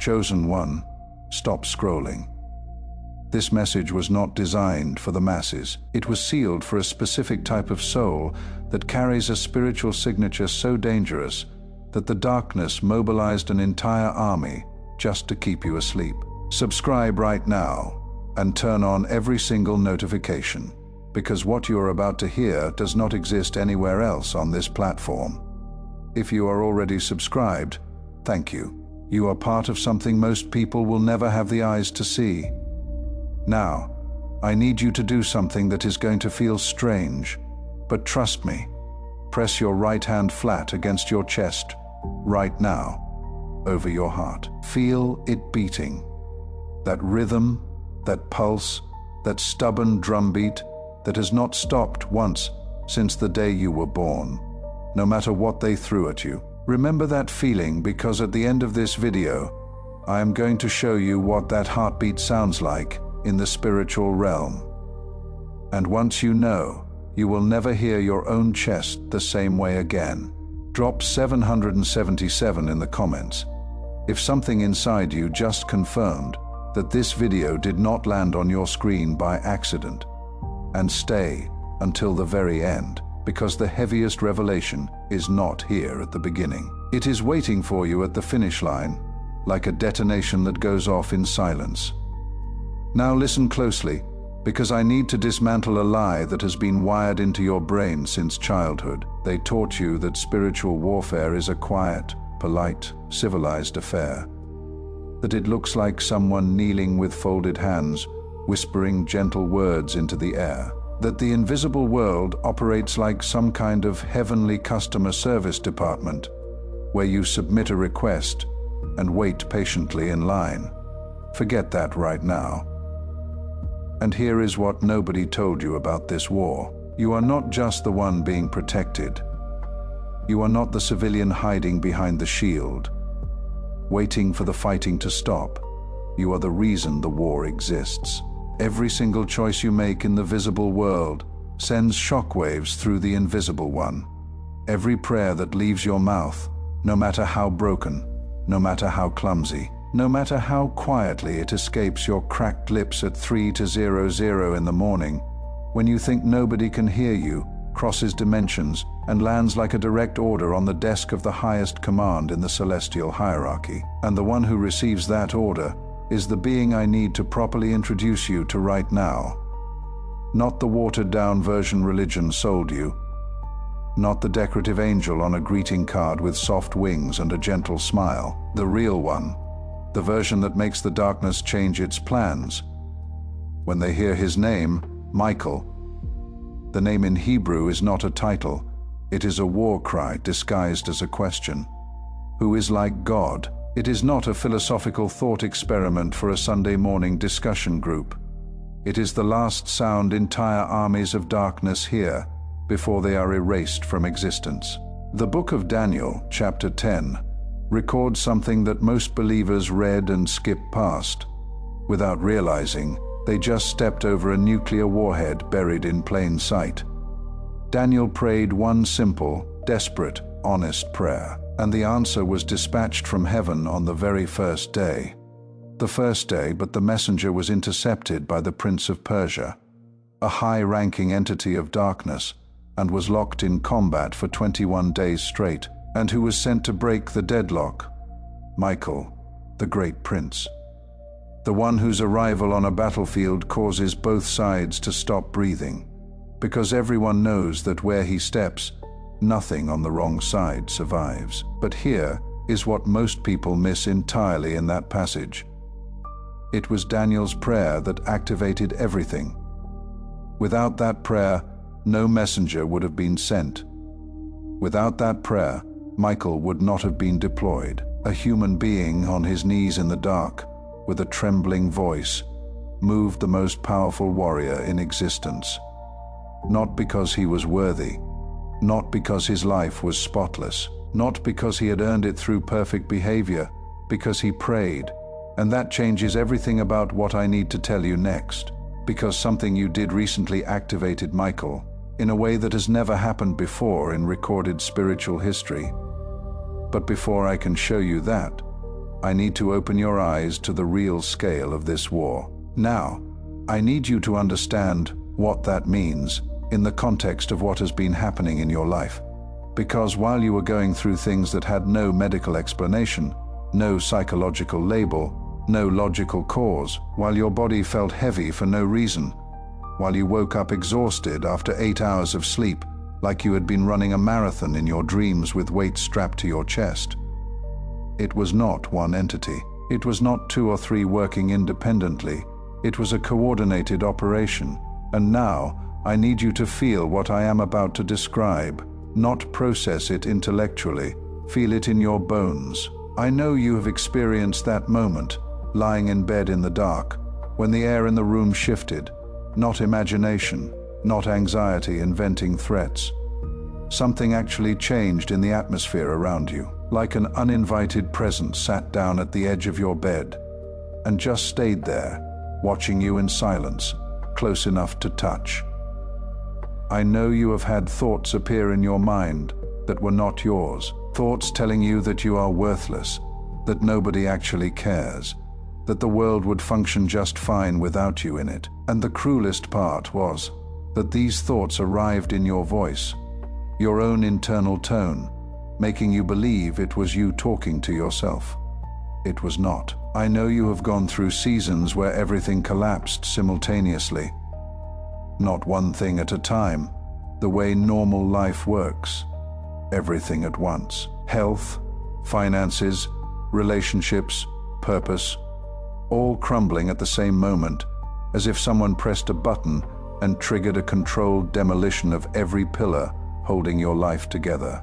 Chosen one, stop scrolling. This message was not designed for the masses. It was sealed for a specific type of soul that carries a spiritual signature so dangerous that the darkness mobilized an entire army just to keep you asleep. Subscribe right now and turn on every single notification, because what you are about to hear does not exist anywhere else on this platform. If you are already subscribed, thank you. You are part of something most people will never have the eyes to see. Now, I need you to do something that is going to feel strange, but trust me, press your right hand flat against your chest, right now, over your heart. Feel it beating. That rhythm, that pulse, that stubborn drumbeat that has not stopped once since the day you were born, no matter what they threw at you. Remember that feeling, because at the end of this video, I am going to show you what that heartbeat sounds like in the spiritual realm. And once you know, you will never hear your own chest the same way again. Drop 777 in the comments if something inside you just confirmed that this video did not land on your screen by accident. And stay until the very end, because the heaviest revelation is not here at the beginning. It is waiting for you at the finish line, like a detonation that goes off in silence. Now listen closely, because I need to dismantle a lie that has been wired into your brain since childhood. They taught you that spiritual warfare is a quiet, polite, civilized affair. That it looks like someone kneeling with folded hands, whispering gentle words into the air. That the invisible world operates like some kind of heavenly customer service department, where you submit a request and wait patiently in line. Forget that right now. And here is what nobody told you about this war. You are not just the one being protected. You are not the civilian hiding behind the shield, waiting for the fighting to stop. You are the reason the war exists. Every single choice you make in the visible world sends shockwaves through the invisible one. Every prayer that leaves your mouth, no matter how broken, no matter how clumsy, no matter how quietly it escapes your cracked lips at 3:00 in the morning, when you think nobody can hear you, crosses dimensions and lands like a direct order on the desk of the highest command in the celestial hierarchy. And the one who receives that order is the being I need to properly introduce you to right now. Not the watered-down version religion sold you. Not the decorative angel on a greeting card with soft wings and a gentle smile. The real one. The version that makes the darkness change its plans. When they hear his name, Michael. The name in Hebrew is not a title. It is a war cry disguised as a question. Who is like God? It is not a philosophical thought experiment for a Sunday morning discussion group. It is the last sound entire armies of darkness hear before they are erased from existence. The book of Daniel, chapter 10, records something that most believers read and skipped past. Without realizing, they just stepped over a nuclear warhead buried in plain sight. Daniel prayed one simple, desperate, honest prayer, and the answer was dispatched from heaven on the very first day. The first day, but the messenger was intercepted by the Prince of Persia, a high-ranking entity of darkness, and was locked in combat for 21 days straight, and who was sent to break the deadlock. Michael, the great prince. The one whose arrival on a battlefield causes both sides to stop breathing, because everyone knows that where he steps, nothing on the wrong side survives. But here is what most people miss entirely in that passage. It was Daniel's prayer that activated everything. Without that prayer, no messenger would have been sent. Without that prayer, Michael would not have been deployed. A human being on his knees in the dark, with a trembling voice, moved the most powerful warrior in existence. Not because he was worthy, not because his life was spotless, not because he had earned it through perfect behavior, because he prayed. And that changes everything about what I need to tell you next, because something you did recently activated Michael in a way that has never happened before in recorded spiritual history. But before I can show you that, I need to open your eyes to the real scale of this war. Now, I need you to understand what that means in the context of what has been happening in your life. Because while you were going through things that had no medical explanation, no psychological label, no logical cause, while your body felt heavy for no reason, while you woke up exhausted after 8 hours of sleep, like you had been running a marathon in your dreams with weights strapped to your chest. It was not one entity. It was not 2 or 3 working independently. It was a coordinated operation. And now, I need you to feel what I am about to describe, not process it intellectually. Feel it in your bones. I know you have experienced that moment, lying in bed in the dark, when the air in the room shifted. Not imagination, not anxiety inventing threats. Something actually changed in the atmosphere around you, like an uninvited presence sat down at the edge of your bed and just stayed there, watching you in silence, close enough to touch. I know you have had thoughts appear in your mind that were not yours, thoughts telling you that you are worthless, that nobody actually cares, that the world would function just fine without you in it. And the cruelest part was that these thoughts arrived in your voice, your own internal tone, making you believe it was you talking to yourself. It was not. I know you have gone through seasons where everything collapsed simultaneously. Not one thing at a time, the way normal life works. Everything at once. Health, finances, relationships, purpose, all crumbling at the same moment, as if someone pressed a button and triggered a controlled demolition of every pillar holding your life together.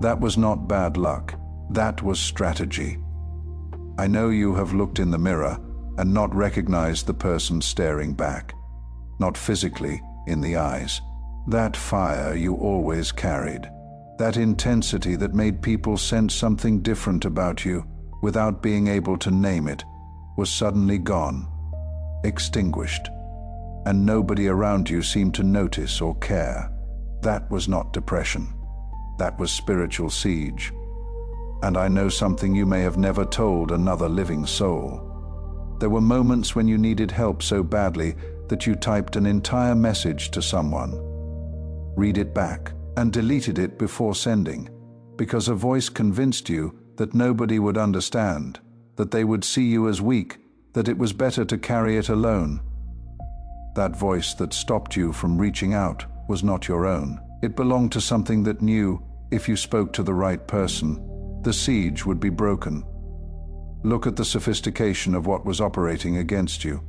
That was not bad luck. That was strategy. I know you have looked in the mirror and not recognized the person staring back. Not physically, in the eyes. That fire you always carried. That intensity that made people sense something different about you without being able to name it, was suddenly gone, extinguished, and nobody around you seemed to notice or care. That was not depression. That was spiritual siege. And I know something you may have never told another living soul. There were moments when you needed help so badly that you typed an entire message to someone, read it back, and deleted it before sending, because a voice convinced you that nobody would understand, that they would see you as weak, that it was better to carry it alone. That voice that stopped you from reaching out was not your own. It belonged to something that knew, if you spoke to the right person, the siege would be broken. Look at the sophistication of what was operating against you.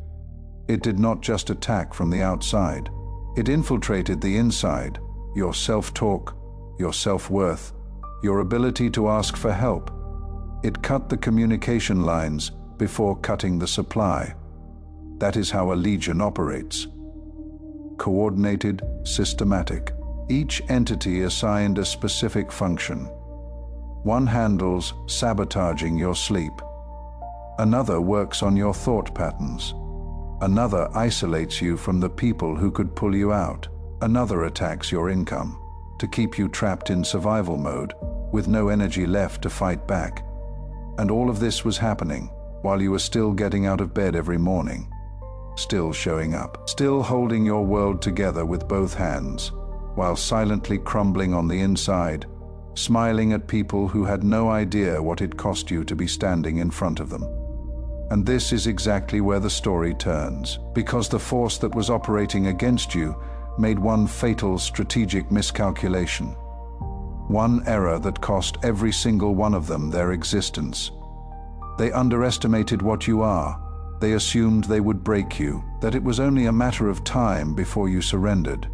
It did not just attack from the outside. It infiltrated the inside, your self-talk, your self-worth, your ability to ask for help. It cut the communication lines before cutting the supply. That is how a legion operates. Coordinated, systematic. Each entity assigned a specific function. One handles sabotaging your sleep. Another works on your thought patterns. Another isolates you from the people who could pull you out. Another attacks your income to keep you trapped in survival mode with no energy left to fight back. And all of this was happening while you were still getting out of bed every morning, still showing up, still holding your world together with both hands, while silently crumbling on the inside, smiling at people who had no idea what it cost you to be standing in front of them. And this is exactly where the story turns, because the force that was operating against you made one fatal strategic miscalculation. One error that cost every single one of them their existence. They underestimated what you are. They assumed they would break you, that it was only a matter of time before you surrendered,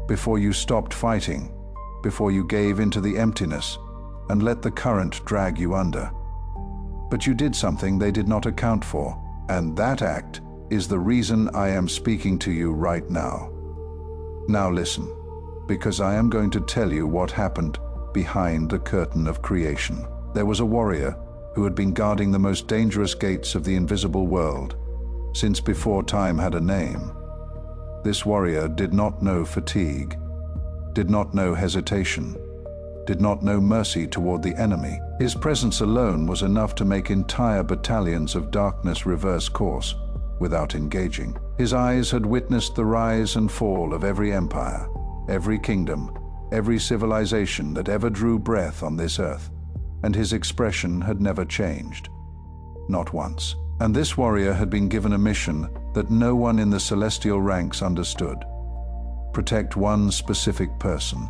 before you stopped fighting, before you gave into the emptiness and let the current drag you under. But you did something they did not account for, and that act is the reason I am speaking to you right now. Now listen, because I am going to tell you what happened behind the curtain of creation. There was a warrior who had been guarding the most dangerous gates of the invisible world since before time had a name. This warrior did not know fatigue, did not know hesitation, did not know mercy toward the enemy. His presence alone was enough to make entire battalions of darkness reverse course without engaging. His eyes had witnessed the rise and fall of every empire, every kingdom, every civilization that ever drew breath on this earth, and his expression had never changed. Not once. And this warrior had been given a mission that no one in the celestial ranks understood. Protect one specific person,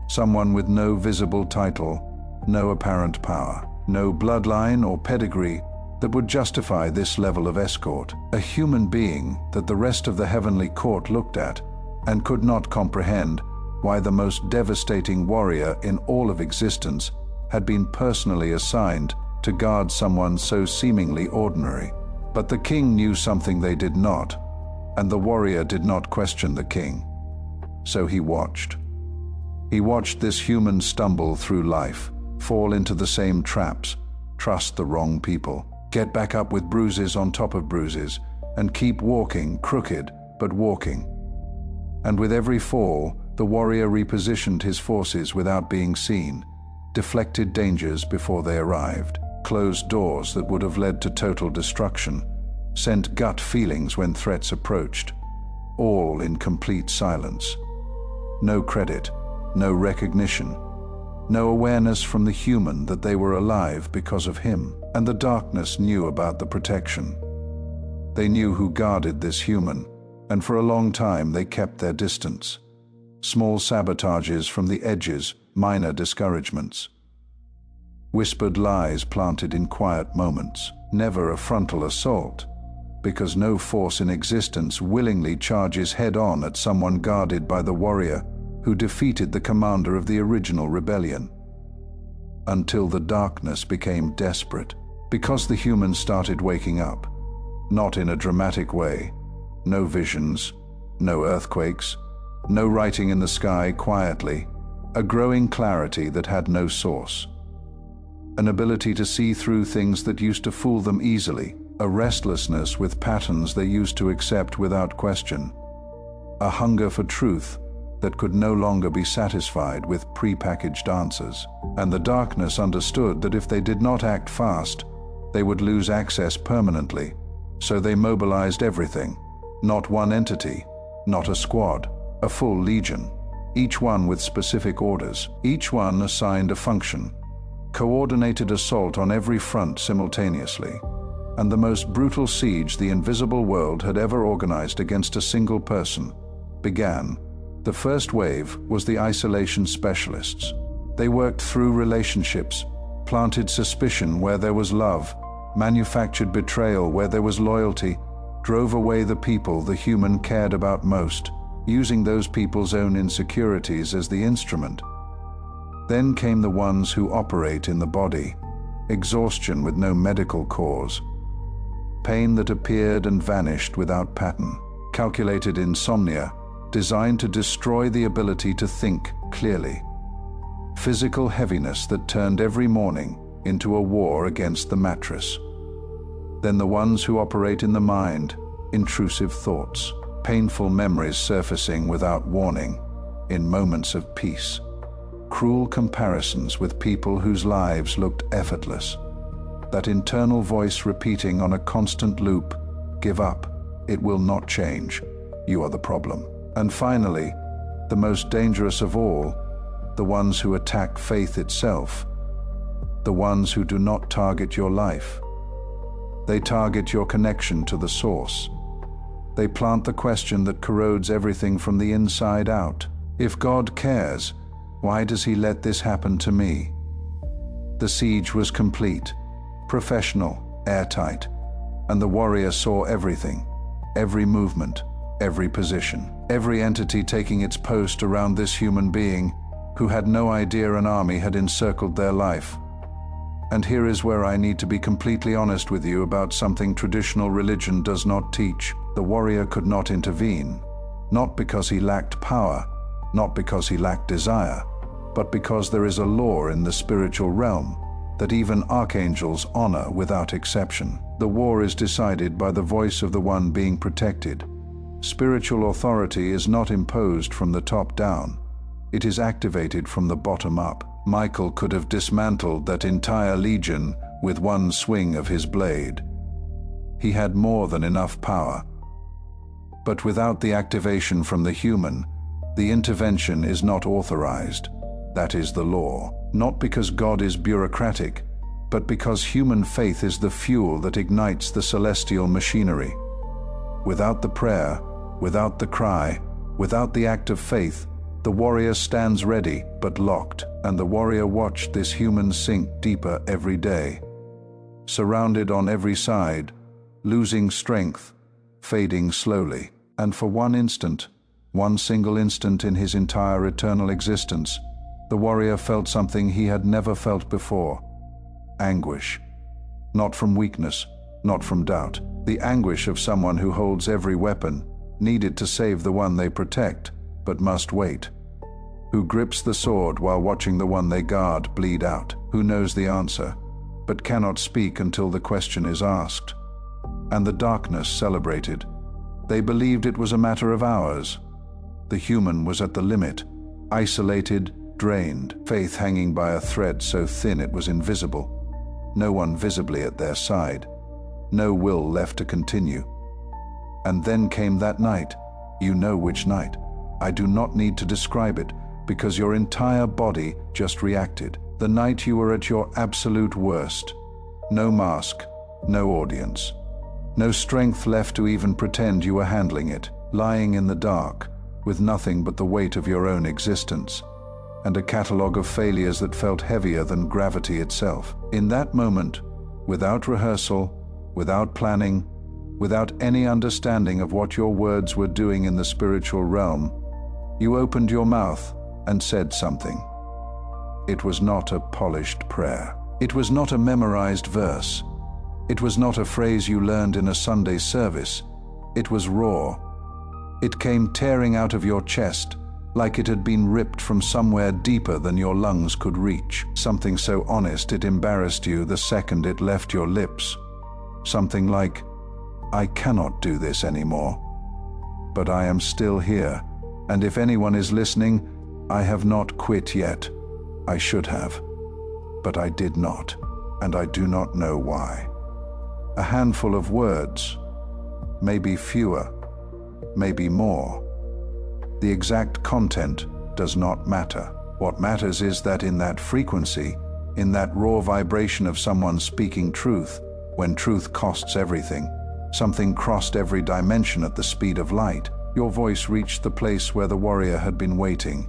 someone with no visible title, no apparent power, no bloodline or pedigree that would justify this level of escort, a human being that the rest of the heavenly court looked at and could not comprehend why the most devastating warrior in all of existence had been personally assigned to guard someone so seemingly ordinary. But the king knew something they did not, and the warrior did not question the king. So he watched. He watched this human stumble through life, fall into the same traps, trust the wrong people, get back up with bruises on top of bruises, and keep walking, crooked, but walking. And with every fall, the warrior repositioned his forces without being seen, deflected dangers before they arrived, closed doors that would have led to total destruction, sent gut feelings when threats approached, all in complete silence. No credit, no recognition, no awareness from the human that they were alive because of him. And the darkness knew about the protection. They knew who guarded this human, and for a long time they kept their distance. Small sabotages from the edges, minor discouragements. Whispered lies planted in quiet moments, never a frontal assault, because no force in existence willingly charges head-on at someone guarded by the warrior who defeated the commander of the original rebellion. Until the darkness became desperate, because the humans started waking up, not in a dramatic way, no visions, no earthquakes, no writing in the sky quietly, a growing clarity that had no source. An ability to see through things that used to fool them easily, a restlessness with patterns they used to accept without question, a hunger for truth that could no longer be satisfied with prepackaged answers. And the darkness understood that if they did not act fast, they would lose access permanently, so they mobilized everything, not one entity, not a squad, a full legion, each one with specific orders, each one assigned a function. Coordinated assault on every front simultaneously, and the most brutal siege the invisible world had ever organized against a single person began. The first wave was the isolation specialists. They worked through relationships, planted suspicion where there was love, manufactured betrayal where there was loyalty, drove away the people the human cared about most, using those people's own insecurities as the instrument. Then came the ones who operate in the body, exhaustion with no medical cause, pain that appeared and vanished without pattern, calculated insomnia, designed to destroy the ability to think clearly, physical heaviness that turned every morning into a war against the mattress. Then the ones who operate in the mind, intrusive thoughts, painful memories surfacing without warning, in moments of peace. Cruel comparisons with people whose lives looked effortless. That internal voice repeating on a constant loop, "Give up, it will not change, you are the problem." And finally, the most dangerous of all, the ones who attack faith itself, the ones who do not target your life. They target your connection to the source. They plant the question that corrodes everything from the inside out. If God cares, why does he let this happen to me? The siege was complete, professional, airtight, and the warrior saw everything, every movement, every position, every entity taking its post around this human being who had no idea an army had encircled their life. And here is where I need to be completely honest with you about something traditional religion does not teach. The warrior could not intervene, not because he lacked power, not because he lacked desire, but because there is a law in the spiritual realm that even archangels honor without exception. The war is decided by the voice of the one being protected. Spiritual authority is not imposed from the top down. It is activated from the bottom up. Michael could have dismantled that entire legion with one swing of his blade. He had more than enough power. But without the activation from the human, the intervention is not authorized. That is the law. Not because God is bureaucratic, but because human faith is the fuel that ignites the celestial machinery. Without the prayer, without the cry, without the act of faith, the warrior stands ready but locked, and the warrior watched this human sink deeper every day. Surrounded on every side, losing strength, fading slowly, and for one instant, one single instant in his entire eternal existence, the warrior felt something he had never felt before: anguish. Not from weakness, not from doubt. The anguish of someone who holds every weapon, needed to save the one they protect, but must wait. Who grips the sword while watching the one they guard bleed out. Who knows the answer, but cannot speak until the question is asked. And the darkness celebrated. They believed it was a matter of hours. The human was at the limit, isolated, drained, faith hanging by a thread so thin it was invisible. No one visibly at their side. No will left to continue. And then came that night. You know which night. I do not need to describe it, because your entire body just reacted. The night you were at your absolute worst. No mask, no audience. No strength left to even pretend you were handling it, lying in the dark, with nothing but the weight of your own existence, and a catalogue of failures that felt heavier than gravity itself. In that moment, without rehearsal, without planning, without any understanding of what your words were doing in the spiritual realm, you opened your mouth and said something. It was not a polished prayer. It was not a memorized verse. It was not a phrase you learned in a Sunday service. It was raw. It came tearing out of your chest, like it had been ripped from somewhere deeper than your lungs could reach. Something so honest it embarrassed you the second it left your lips. Something like, I cannot do this anymore. But I am still here, and if anyone is listening, I have not quit yet. I should have, but I did not, and I do not know why. A handful of words, maybe fewer, maybe more. The exact content does not matter. What matters is that in that frequency, in that raw vibration of someone speaking truth, when truth costs everything, something crossed every dimension at the speed of light, your voice reached the place where the warrior had been waiting,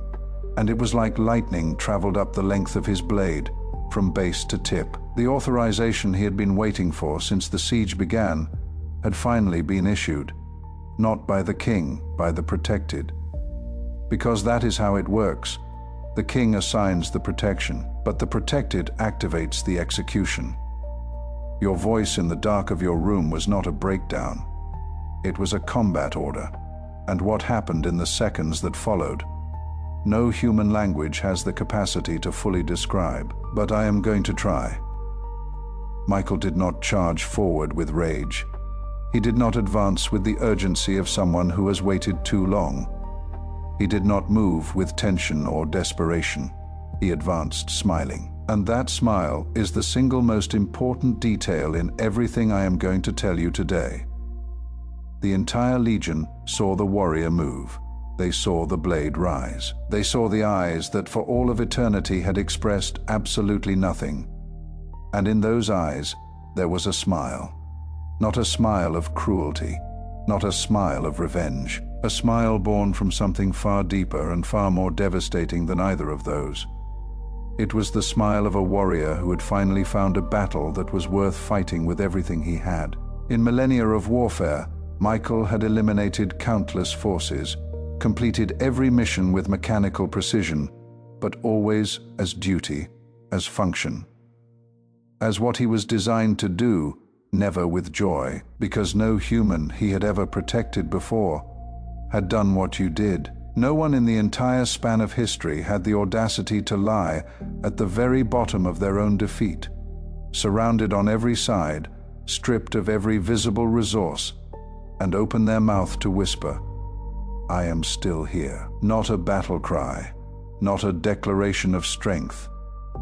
and it was like lightning traveled up the length of his blade, from base to tip. The authorization he had been waiting for since the siege began had finally been issued, not by the king, by the protected. Because that is how it works. The king assigns the protection, but the protected activates the execution. Your voice in the dark of your room was not a breakdown. It was a combat order, and what happened in the seconds that followed, no human language has the capacity to fully describe, but I am going to try. Michael did not charge forward with rage. He did not advance with the urgency of someone who has waited too long. He did not move with tension or desperation. He advanced smiling. And that smile is the single most important detail in everything I am going to tell you today. The entire legion saw the warrior move. They saw the blade rise. They saw the eyes that for all of eternity had expressed absolutely nothing. And in those eyes, there was a smile. Not a smile of cruelty, not a smile of revenge. A smile born from something far deeper and far more devastating than either of those. It was the smile of a warrior who had finally found a battle that was worth fighting with everything he had. In millennia of warfare, Michael had eliminated countless forces, completed every mission with mechanical precision, but always as duty, as function. As what he was designed to do, never with joy, because no human he had ever protected before had done what you did. No one in the entire span of history had the audacity to lie at the very bottom of their own defeat, surrounded on every side, stripped of every visible resource, and open their mouth to whisper, I am still here. Not a battle cry, not a declaration of strength,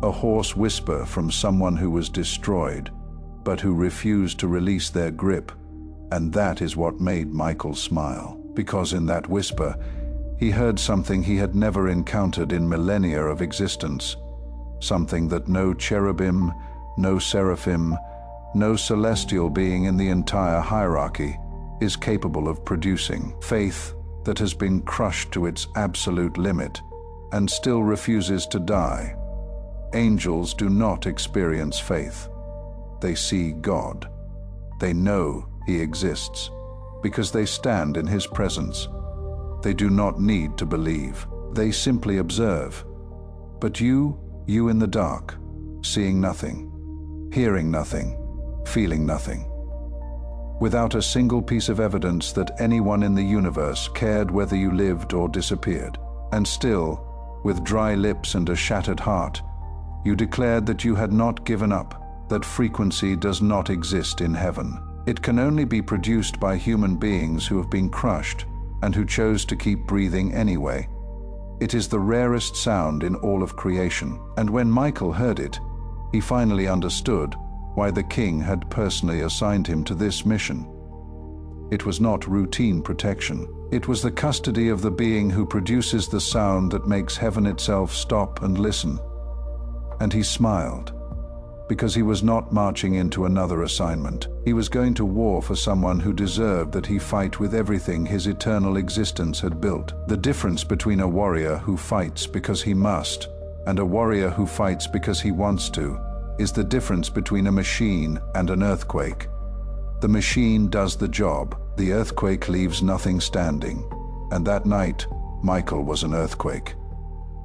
a hoarse whisper from someone who was destroyed, but who refused to release their grip. And that is what made Michael smile, because in that whisper, he heard something he had never encountered in millennia of existence, something that no cherubim, no seraphim, no celestial being in the entire hierarchy is capable of producing. Faith that has been crushed to its absolute limit and still refuses to die. Angels do not experience faith. They see God. They know He exists because they stand in His presence. They do not need to believe. They simply observe. But you in the dark, seeing nothing, hearing nothing, feeling nothing. Without a single piece of evidence that anyone in the universe cared whether you lived or disappeared. And still, with dry lips and a shattered heart, you declared that you had not given up, that frequency does not exist in heaven. It can only be produced by human beings who have been crushed and who chose to keep breathing anyway. It is the rarest sound in all of creation, and when Michael heard it, he finally understood why the king had personally assigned him to this mission. It was not routine protection. It was the custody of the being who produces the sound that makes heaven itself stop and listen. And he smiled, because he was not marching into another assignment. He was going to war for someone who deserved that he fight with everything his eternal existence had built. The difference between a warrior who fights because he must and a warrior who fights because he wants to is the difference between a machine and an earthquake. The machine does the job, the earthquake leaves nothing standing. And that night, Michael was an earthquake.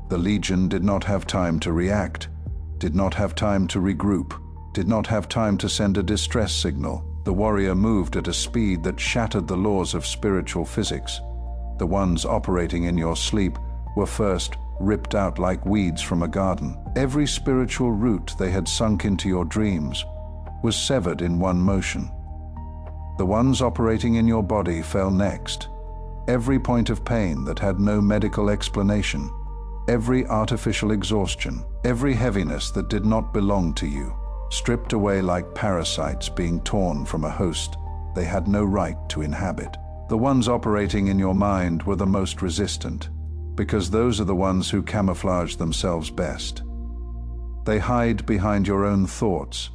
The Legion did not have time to react, did not have time to regroup, did not have time to send a distress signal. The warrior moved at a speed that shattered the laws of spiritual physics. The ones operating in your sleep were first ripped out like weeds from a garden. Every spiritual root they had sunk into your dreams was severed in one motion. The ones operating in your body fell next. Every point of pain that had no medical explanation, every artificial exhaustion, every heaviness that did not belong to you, stripped away like parasites being torn from a host they had no right to inhabit. The ones operating in your mind were the most resistant, because those are the ones who camouflage themselves best. They hide behind your own thoughts.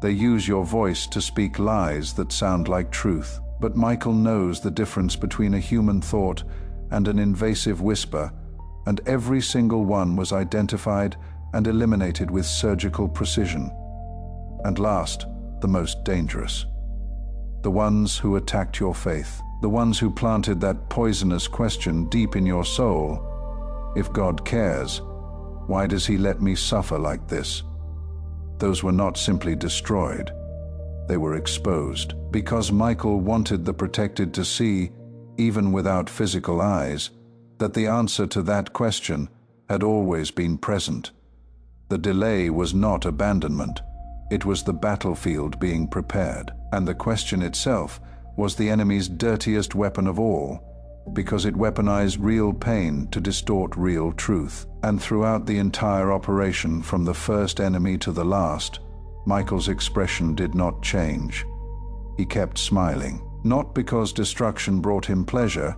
They use your voice to speak lies that sound like truth. But Michael knows the difference between a human thought and an invasive whisper, and every single one was identified and eliminated with surgical precision. And last, the most dangerous. The ones who attacked your faith. The ones who planted that poisonous question deep in your soul. If God cares, why does He let me suffer like this? Those were not simply destroyed. They were exposed, because Michael wanted the protected to see, even without physical eyes, that the answer to that question had always been present. The delay was not abandonment. It was the battlefield being prepared, and the question itself was the enemy's dirtiest weapon of all, because it weaponized real pain to distort real truth. And throughout the entire operation, from the first enemy to the last, Michael's expression did not change. He kept smiling, not because destruction brought him pleasure,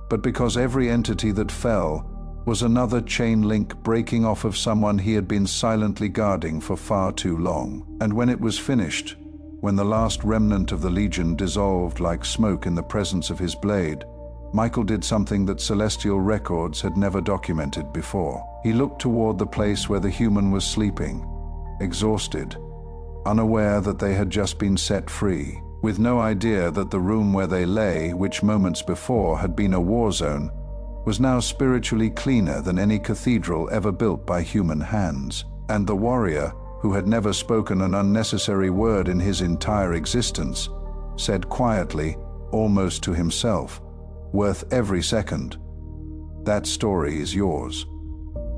but because every entity that fell was another chain link breaking off of someone he had been silently guarding for far too long. And when it was finished, when the last remnant of the Legion dissolved like smoke in the presence of his blade, Michael did something that celestial records had never documented before. He looked toward the place where the human was sleeping, exhausted, unaware that they had just been set free, with no idea that the room where they lay, which moments before had been a war zone, was now spiritually cleaner than any cathedral ever built by human hands. And the warrior, who had never spoken an unnecessary word in his entire existence, said quietly, almost to himself, "Worth every second. That story is yours.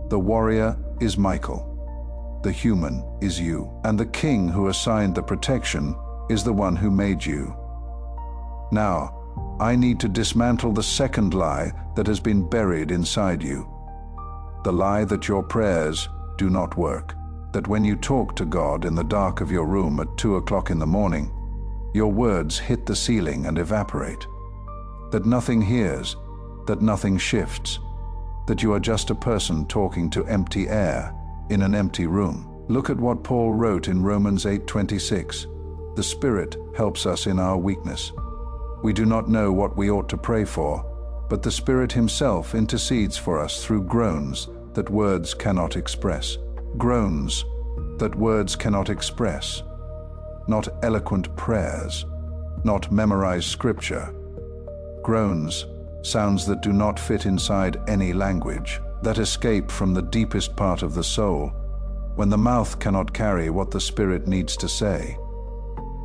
The warrior is Michael. The human is you. And the king who assigned the protection is the one who made you. Now, I need to dismantle the second lie that has been buried inside you. The lie that your prayers do not work. That when you talk to God in the dark of your room at 2 o'clock in the morning, your words hit the ceiling and evaporate. That nothing hears, that nothing shifts, that you are just a person talking to empty air in an empty room. Look at what Paul wrote in Romans 8:26. The Spirit helps us in our weakness. We do not know what we ought to pray for, but the Spirit Himself intercedes for us through groans that words cannot express. Groans that words cannot express. Not eloquent prayers, not memorized scripture. Groans, sounds that do not fit inside any language, that escape from the deepest part of the soul, when the mouth cannot carry what the Spirit needs to say.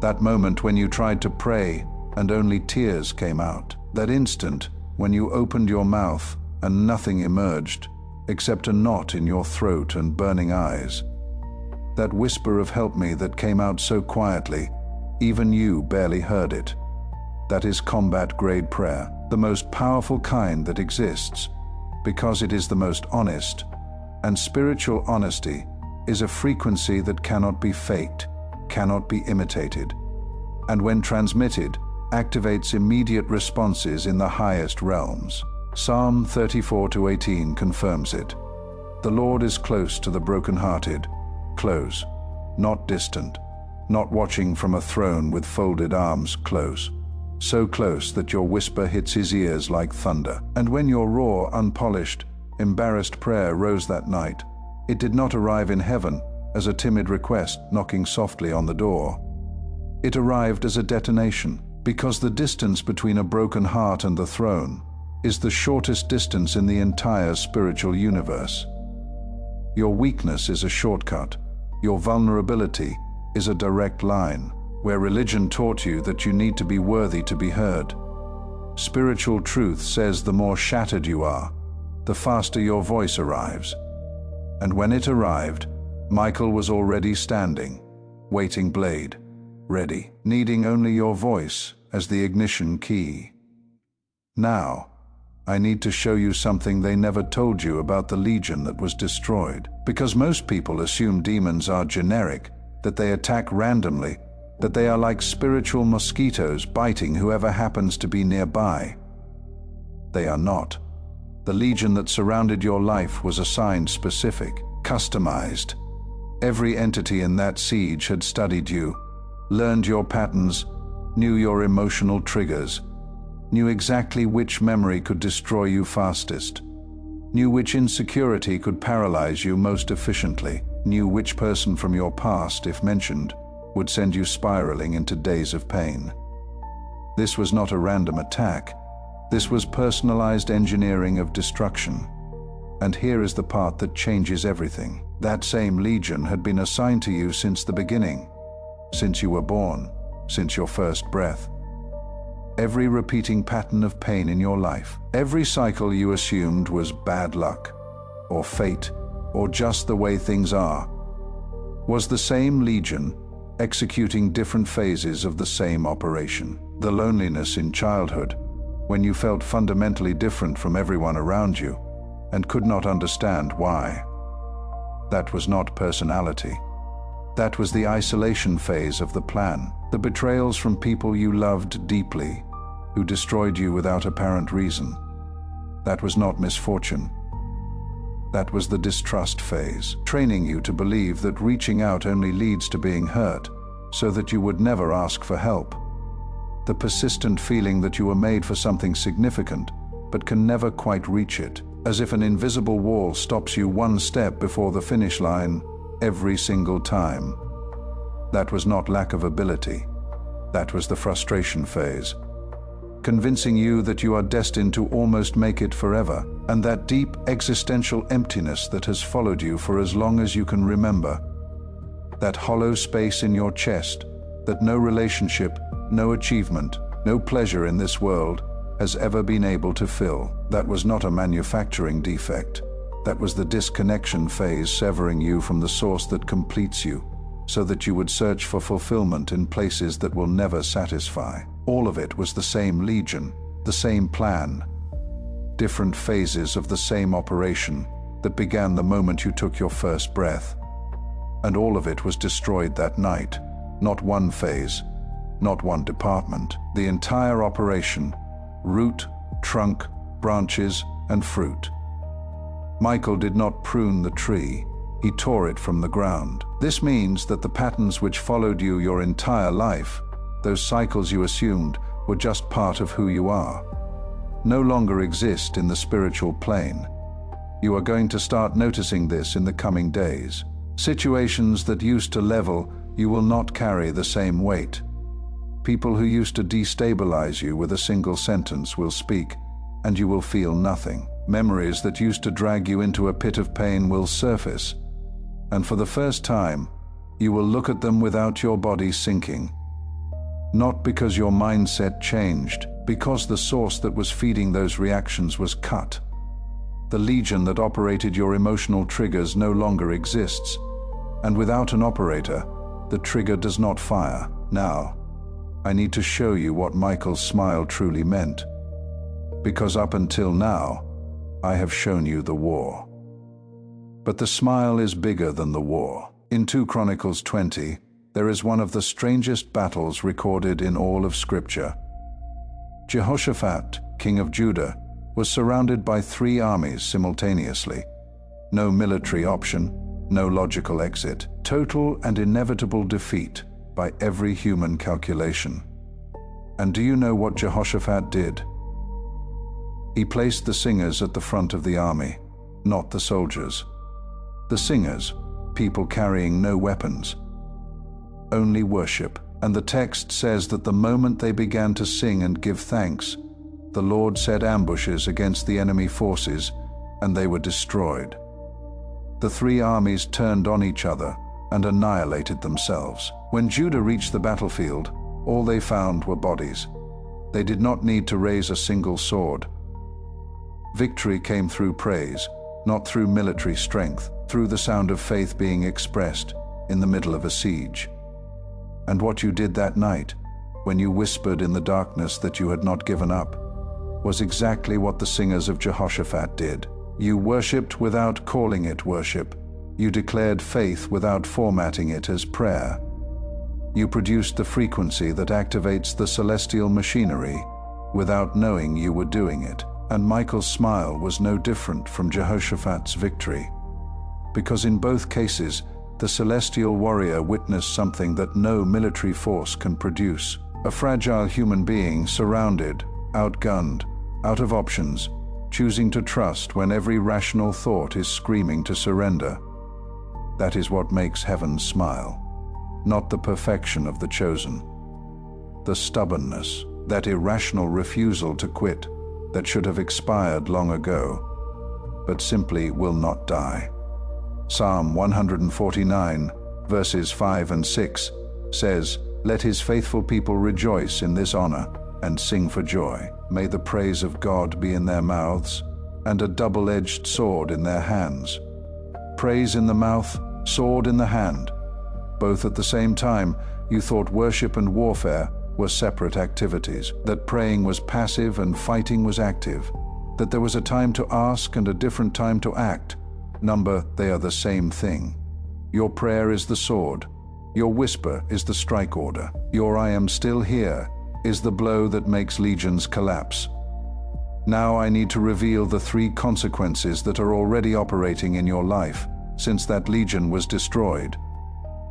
That moment when you tried to pray and only tears came out. That instant when you opened your mouth and nothing emerged except a knot in your throat and burning eyes. That whisper of "help me" that came out so quietly, even you barely heard it. That is combat-grade prayer, the most powerful kind that exists, because it is the most honest, and spiritual honesty is a frequency that cannot be faked, cannot be imitated, and when transmitted, activates immediate responses in the highest realms. Psalm 34:18 confirms it. The Lord is close to the brokenhearted, close, not distant, not watching from a throne with folded arms, close. So close that your whisper hits His ears like thunder. And when your raw, unpolished, embarrassed prayer rose that night, it did not arrive in heaven as a timid request knocking softly on the door. It arrived as a detonation, because the distance between a broken heart and the throne is the shortest distance in the entire spiritual universe. Your weakness is a shortcut. Your vulnerability is a direct line. Where religion taught you that you need to be worthy to be heard, spiritual truth says the more shattered you are, the faster your voice arrives. And when it arrived, Michael was already standing, waiting blade, ready, needing only your voice as the ignition key. Now, I need to show you something they never told you about the legion that was destroyed. Because most people assume demons are generic, that they attack randomly, that they are like spiritual mosquitoes biting whoever happens to be nearby. They are not. The legion that surrounded your life was assigned specific, customized. Every entity in that siege had studied you, learned your patterns, knew your emotional triggers, knew exactly which memory could destroy you fastest, knew which insecurity could paralyze you most efficiently, knew which person from your past, if mentioned, would send you spiraling into days of pain. This was not a random attack. This was personalized engineering of destruction. And here is the part that changes everything. That same legion had been assigned to you since the beginning, since you were born, since your first breath. Every repeating pattern of pain in your life, every cycle you assumed was bad luck, or fate, or just the way things are, was the same legion executing different phases of the same operation. The loneliness in childhood, when you felt fundamentally different from everyone around you and could not understand why. That was not personality. That was the isolation phase of the plan. The betrayals from people you loved deeply, who destroyed you without apparent reason. That was not misfortune. That was the distrust phase, training you to believe that reaching out only leads to being hurt, so that you would never ask for help. The persistent feeling that you were made for something significant, but can never quite reach it, as if an invisible wall stops you one step before the finish line every single time. That was not lack of ability. That was the frustration phase, convincing you that you are destined to almost make it forever, and that deep existential emptiness that has followed you for as long as you can remember. That hollow space in your chest that no relationship, no achievement, no pleasure in this world has ever been able to fill. That was not a manufacturing defect. That was the disconnection phase, severing you from the source that completes you, so that you would search for fulfillment in places that will never satisfy. All of it was the same legion, the same plan, different phases of the same operation that began the moment you took your first breath. And all of it was destroyed that night. Not one phase, not one department. The entire operation, root, trunk, branches, and fruit. Michael did not prune the tree, he tore it from the ground. This means that the patterns which followed you your entire life, those cycles you assumed were just part of who you are, no longer exist in the spiritual plane. You are going to start noticing this in the coming days. Situations that used to level you will not carry the same weight. People who used to destabilize you with a single sentence will speak, and you will feel nothing. Memories that used to drag you into a pit of pain will surface, and for the first time, you will look at them without your body sinking. Not because your mindset changed, because the source that was feeding those reactions was cut. The legion that operated your emotional triggers no longer exists, and without an operator, the trigger does not fire. Now, I need to show you what Michael's smile truly meant, because up until now, I have shown you the war. But the smile is bigger than the war. In 2 Chronicles 20, there is one of the strangest battles recorded in all of Scripture. Jehoshaphat, king of Judah, was surrounded by 3 armies simultaneously. No military option, no logical exit. Total and inevitable defeat by every human calculation. And do you know what Jehoshaphat did? He placed the singers at the front of the army, not the soldiers. The singers, people carrying no weapons, only worship. And the text says that the moment they began to sing and give thanks, the Lord set ambushes against the enemy forces, and they were destroyed. The 3 armies turned on each other and annihilated themselves. When Judah reached the battlefield, all they found were bodies. They did not need to raise a single sword. Victory came through praise, not through military strength, through the sound of faith being expressed in the middle of a siege. And what you did that night, when you whispered in the darkness that you had not given up, was exactly what the singers of Jehoshaphat did. You worshipped without calling it worship. You declared faith without formatting it as prayer. You produced the frequency that activates the celestial machinery without knowing you were doing it. And Michael's smile was no different from Jehoshaphat's victory, because in both cases, the celestial warrior witnessed something that no military force can produce. A fragile human being surrounded, outgunned, out of options, choosing to trust when every rational thought is screaming to surrender. That is what makes heaven smile. Not the perfection of the chosen. The stubbornness, that irrational refusal to quit, that should have expired long ago, but simply will not die. Psalm 149, verses 5 and 6, says, "Let his faithful people rejoice in this honor and sing for joy. May the praise of God be in their mouths and a double-edged sword in their hands." Praise in the mouth, sword in the hand. Both at the same time, you thought worship and warfare were separate activities, that praying was passive and fighting was active, that there was a time to ask and a different time to act. Number, they are the same thing. Your prayer is the sword. Your whisper is the strike order. Your "I am still here" is the blow that makes legions collapse. Now I need to reveal the 3 consequences that are already operating in your life since that legion was destroyed.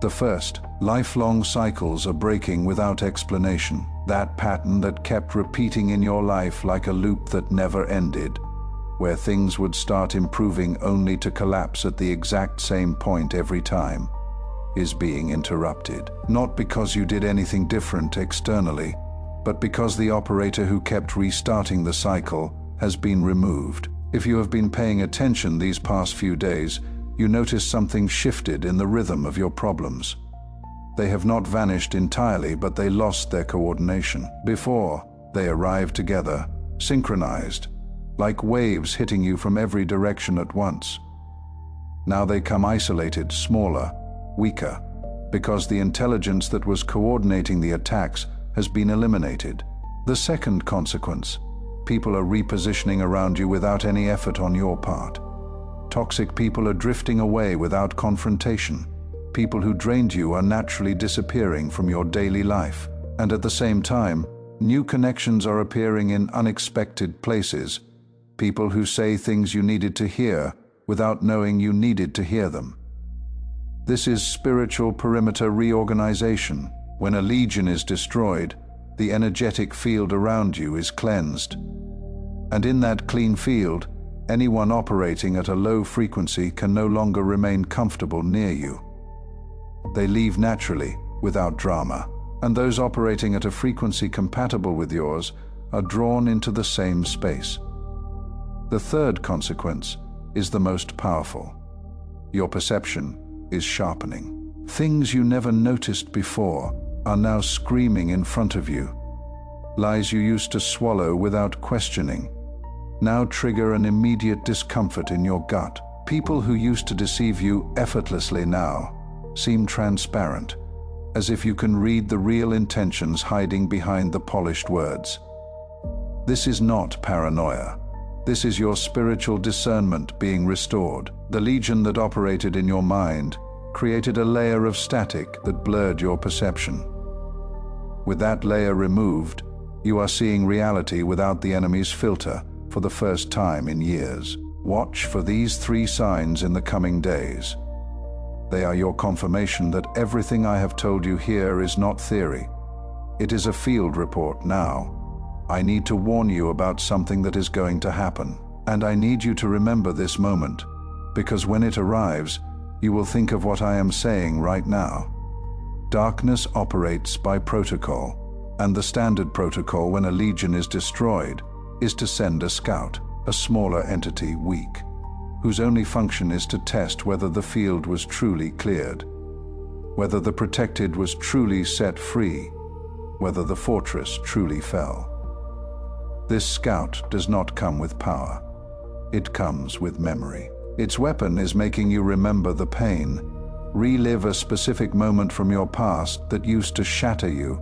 The first, lifelong cycles are breaking without explanation. That pattern that kept repeating in your life like a loop that never ended, where things would start improving only to collapse at the exact same point every time, is being interrupted. Not because you did anything different externally, but because the operator who kept restarting the cycle has been removed. If you have been paying attention these past few days, you notice something shifted in the rhythm of your problems. They have not vanished entirely, but they lost their coordination. Before, they arrived together, synchronized, like waves hitting you from every direction at once. Now they come isolated, smaller, weaker, because the intelligence that was coordinating the attacks has been eliminated. The second consequence, people are repositioning around you without any effort on your part. Toxic people are drifting away without confrontation. People who drained you are naturally disappearing from your daily life. And at the same time, new connections are appearing in unexpected places. People who say things you needed to hear without knowing you needed to hear them. This is spiritual perimeter reorganization. When a legion is destroyed, the energetic field around you is cleansed. And in that clean field, anyone operating at a low frequency can no longer remain comfortable near you. They leave naturally, without drama, and those operating at a frequency compatible with yours are drawn into the same space. The third consequence is the most powerful. Your perception is sharpening. Things you never noticed before are now screaming in front of you. Lies you used to swallow without questioning now trigger an immediate discomfort in your gut. People who used to deceive you effortlessly now seem transparent, as if you can read the real intentions hiding behind the polished words. This is not paranoia. This is your spiritual discernment being restored. The legion that operated in your mind created a layer of static that blurred your perception. With that layer removed, you are seeing reality without the enemy's filter for the first time in years. Watch for these 3 signs in the coming days. They are your confirmation that everything I have told you here is not theory. It is a field report now. I need to warn you about something that is going to happen, and I need you to remember this moment, because when it arrives, you will think of what I am saying right now. Darkness operates by protocol, and the standard protocol when a legion is destroyed is to send a scout, a smaller entity weak, whose only function is to test whether the field was truly cleared, whether the protected was truly set free, whether the fortress truly fell. This scout does not come with power. It comes with memory. Its weapon is making you remember the pain, relive a specific moment from your past that used to shatter you,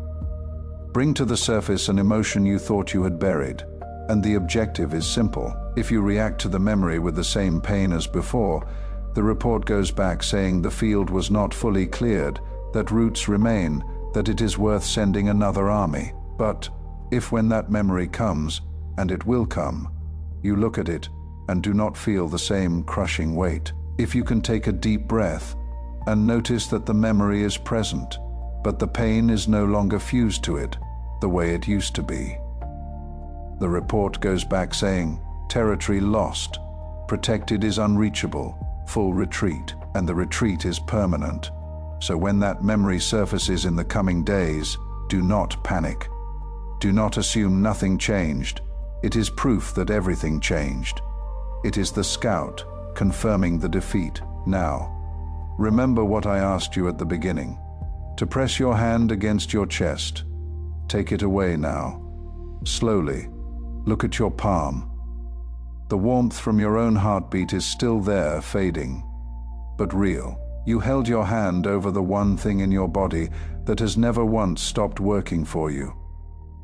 bring to the surface an emotion you thought you had buried. And the objective is simple. If you react to the memory with the same pain as before, the report goes back saying the field was not fully cleared, that roots remain, that it is worth sending another army. But if when that memory comes, and it will come, you look at it and do not feel the same crushing weight, if you can take a deep breath and notice that the memory is present, but the pain is no longer fused to it the way it used to be. The report goes back saying, territory lost, protected is unreachable, full retreat, and the retreat is permanent. So when that memory surfaces in the coming days, do not panic. Do not assume nothing changed. It is proof that everything changed. It is the scout confirming the defeat now. Remember what I asked you at the beginning. To press your hand against your chest. Take it away now. Slowly. Look at your palm. The warmth from your own heartbeat is still there, fading, but real. You held your hand over the one thing in your body that has never once stopped working for you,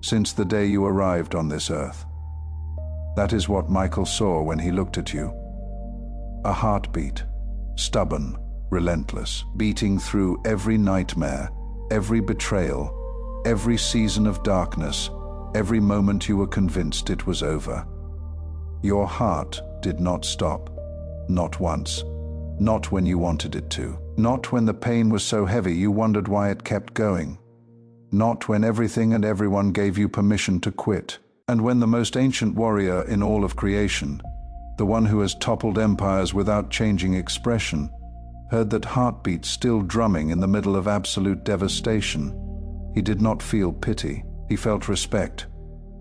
since the day you arrived on this earth. That is what Michael saw when he looked at you. A heartbeat, stubborn, relentless, beating through every nightmare, every betrayal, every season of darkness, every moment you were convinced it was over. Your heart did not stop, not once, not when you wanted it to, not when the pain was so heavy you wondered why it kept going, not when everything and everyone gave you permission to quit, and when the most ancient warrior in all of creation, the one who has toppled empires without changing expression, heard that heartbeat still drumming in the middle of absolute devastation. He did not feel pity. He felt respect,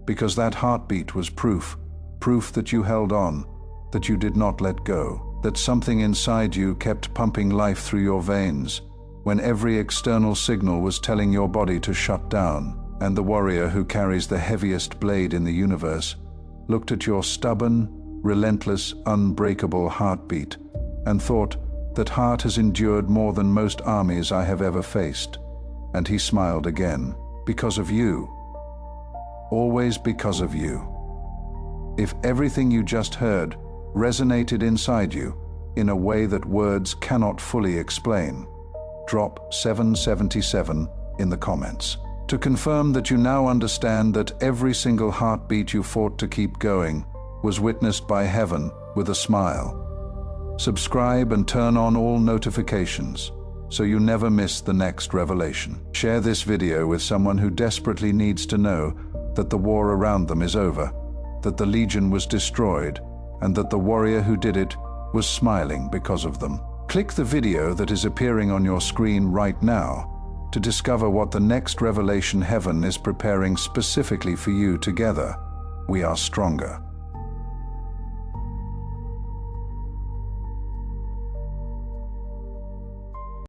because that heartbeat was proof that you held on, that you did not let go, that something inside you kept pumping life through your veins, when every external signal was telling your body to shut down. And the warrior who carries the heaviest blade in the universe looked at your stubborn, relentless, unbreakable heartbeat and thought, that heart has endured more than most armies I have ever faced. And he smiled again. Because of you. Always because of you. If everything you just heard resonated inside you in a way that words cannot fully explain, drop 777 in the comments. To confirm that you now understand that every single heartbeat you fought to keep going was witnessed by heaven with a smile. Subscribe and turn on all notifications so you never miss the next revelation. Share this video with someone who desperately needs to know that the war around them is over, that the Legion was destroyed, and that the warrior who did it was smiling because of them. Click the video that is appearing on your screen right now to discover what the next revelation heaven is preparing specifically for you. Together, we are stronger.